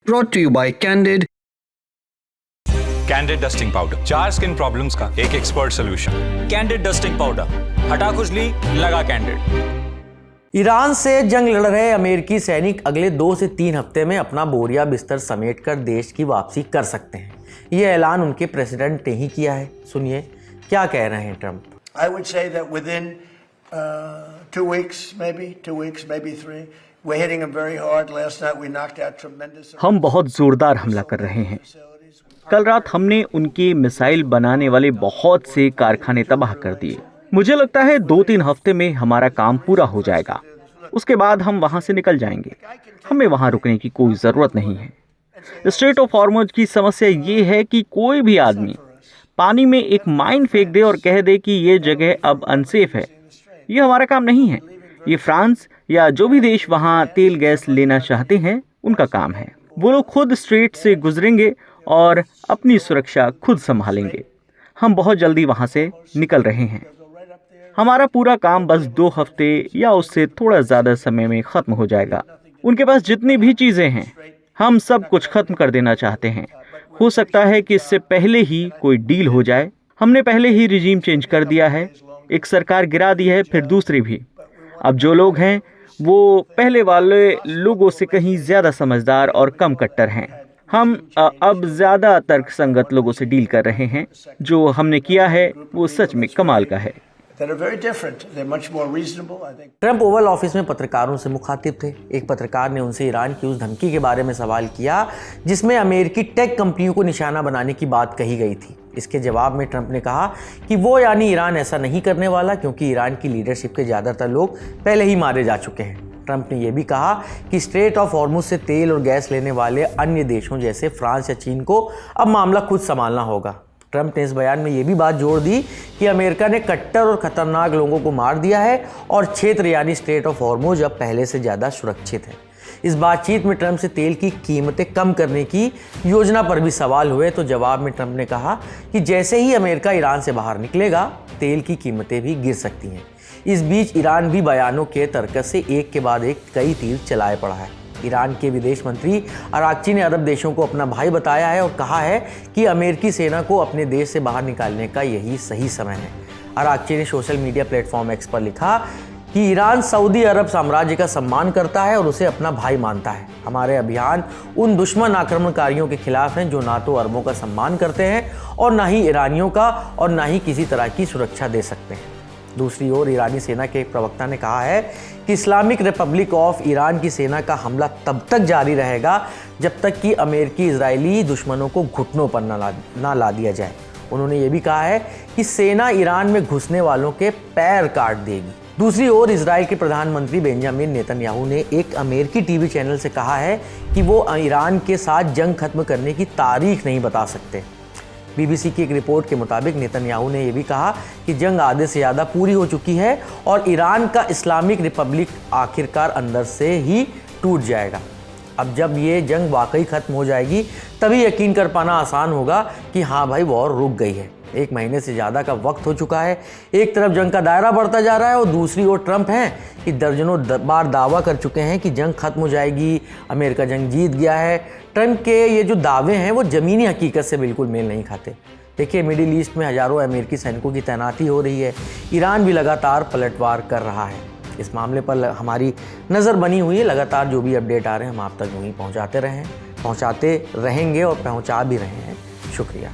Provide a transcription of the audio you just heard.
Brought to you by Candid. Candid dusting powder, 4 skin problems का एक expert solution. Candid dusting powder, हटा खुजली, लगा कैंडिड। ईरान से जंग लड़ रहे अमेरिकी सैनिक अगले 2 से 3 हफ्ते में अपना बोरिया बिस्तर समेटकर देश की वापसी कर सकते हैं। ये ऐलान उनके प्रेसिडेंट ने ही किया है। सुनिए क्या कह रहे हैं Trump. I would say that within 2 weeks, maybe 3, we're hitting them very hard. Last night we knocked out tremendous. हम बहुत जोरदार हमला कर रहे हैं। कल रात हमने उनके मिसाइल बनाने वाले बहुत से कारखाने तबाह कर दिए। मुझे लगता है 2-3 हफ्ते में हमारा काम पूरा हो जाएगा। उसके बाद हम वहां से निकल जाएंगे। हमें वहां रुकने की कोई ज़रूरत नहीं है। स्ट्रेट ऑफ हॉर्मुज़ की समस्या ये है कि कोई भी आदमी पानी में एक माइन फेंक दे और कह दे कि ये जगह अब अनसेफ है। ये हमारा काम नहीं है। ये फ्रांस या जो भी देश वहां तेल गैस लेना चाहते हैं उनका काम है। वो लोग खुद स्ट्रेट से गुजरेंगे और अपनी सुरक्षा खुद संभालेंगे। हम बहुत जल्दी वहां से निकल रहे हैं। हमारा पूरा काम बस 2 हफ्ते या उससे थोड़ा ज़्यादा समय में ख़त्म हो जाएगा। उनके पास जितनी भी चीज़ें हैं हम सब कुछ ख़त्म कर देना चाहते हैं। हो सकता है कि इससे पहले ही कोई डील हो जाए। हमने पहले ही रिजीम चेंज कर दिया है। एक सरकार गिरा दी है, फिर दूसरी भी। अब जो लोग हैं वो पहले वाले लोगों से कहीं ज़्यादा समझदार और कम कट्टर हैं। हम अब ज़्यादा तर्कसंगत लोगों से डील कर रहे हैं। जो हमने किया है वो सच में कमाल का है। ट्रंप ओवल ऑफिस में पत्रकारों से मुखातिब थे। एक पत्रकार ने उनसे ईरान की उस धमकी के बारे में सवाल किया जिसमें अमेरिकी टेक कंपनियों को निशाना बनाने की बात कही गई थी। इसके जवाब में ट्रंप ने कहा कि वो यानी ईरान ऐसा नहीं करने वाला, क्योंकि ईरान की लीडरशिप के ज़्यादातर लोग पहले ही मारे जा चुके हैं। ट्रंप ने यह भी कहा कि स्ट्रेट ऑफ हॉर्मुज़ से तेल और गैस लेने वाले अन्य देशों जैसे फ्रांस या चीन को अब मामला खुद संभालना होगा। ट्रंप ने इस बयान में यह भी बात जोड़ दी कि अमेरिका ने कट्टर और खतरनाक लोगों को मार दिया है और क्षेत्र यानी स्ट्रेट ऑफ हॉर्मुज़ अब पहले से ज़्यादा सुरक्षित है। इस बातचीत में ट्रंप से तेल की कीमतें कम करने की योजना पर भी सवाल हुए तो जवाब में ट्रंप ने कहा कि जैसे ही अमेरिका ईरान से बाहर निकलेगा तेल की कीमतें भी गिर सकती हैं। इस बीच ईरान भी बयानों के तर्कस से एक के बाद एक कई तीर चलाए पड़ा है। ईरान के विदेश मंत्री अराक्ची ने अरब देशों को अपना भाई बताया है और कहा है कि अमेरिकी सेना को अपने देश से बाहर निकालने का यही सही समय है। अराक्ची ने सोशल मीडिया प्लेटफॉर्म एक्स पर लिखा कि ईरान सऊदी अरब साम्राज्य का सम्मान करता है और उसे अपना भाई मानता है। हमारे अभियान उन दुश्मन आक्रमणकारियों के खिलाफ हैं जो ना तो अरबों का सम्मान करते हैं और ना ही ईरानियों का और ना ही किसी तरह की सुरक्षा दे सकते हैं। दूसरी ओर ईरानी सेना के एक प्रवक्ता ने कहा है कि इस्लामिक रिपब्लिक ऑफ ईरान की सेना का हमला तब तक जारी रहेगा जब तक कि अमेरिकी इजरायली दुश्मनों को घुटनों पर ना ला दिया जाए। उन्होंने ये भी कहा है कि सेना ईरान में घुसने वालों के पैर काट देगी। दूसरी ओर इजराइल के प्रधानमंत्री बेंजामिन नेतन्याहू ने एक अमेरिकी टीवी चैनल से कहा है कि वो ईरान के साथ जंग खत्म करने की तारीख नहीं बता सकते। बीबीसी की एक रिपोर्ट के मुताबिक नेतन्याहू ने यह भी कहा कि जंग आधे से ज़्यादा पूरी हो चुकी है और ईरान का इस्लामिक रिपब्लिक आखिरकार अंदर से ही टूट जाएगा। अब जब ये जंग वाकई ख़त्म हो जाएगी तभी यकीन कर पाना आसान होगा कि हाँ भाई वॉर रुक गई है। 1 महीने से ज़्यादा का वक्त हो चुका है। एक तरफ जंग का दायरा बढ़ता जा रहा है और दूसरी ओर ट्रंप हैं कि दर्जनों बार दावा कर चुके हैं कि जंग खत्म हो जाएगी, अमेरिका जंग जीत गया है। ट्रंप के ये जो दावे हैं वो ज़मीनी हकीकत से बिल्कुल मेल नहीं खाते। देखिए मिडिल ईस्ट में हज़ारों अमेरिकी सैनिकों की तैनाती हो रही है। ईरान भी लगातार पलटवार कर रहा है। इस मामले पर हमारी नज़र बनी हुई है। लगातार जो भी अपडेट आ रहे हैं हम आप तक वहीं पहुँचाते रहेंगे और पहुँचा भी रहे हैं। शुक्रिया।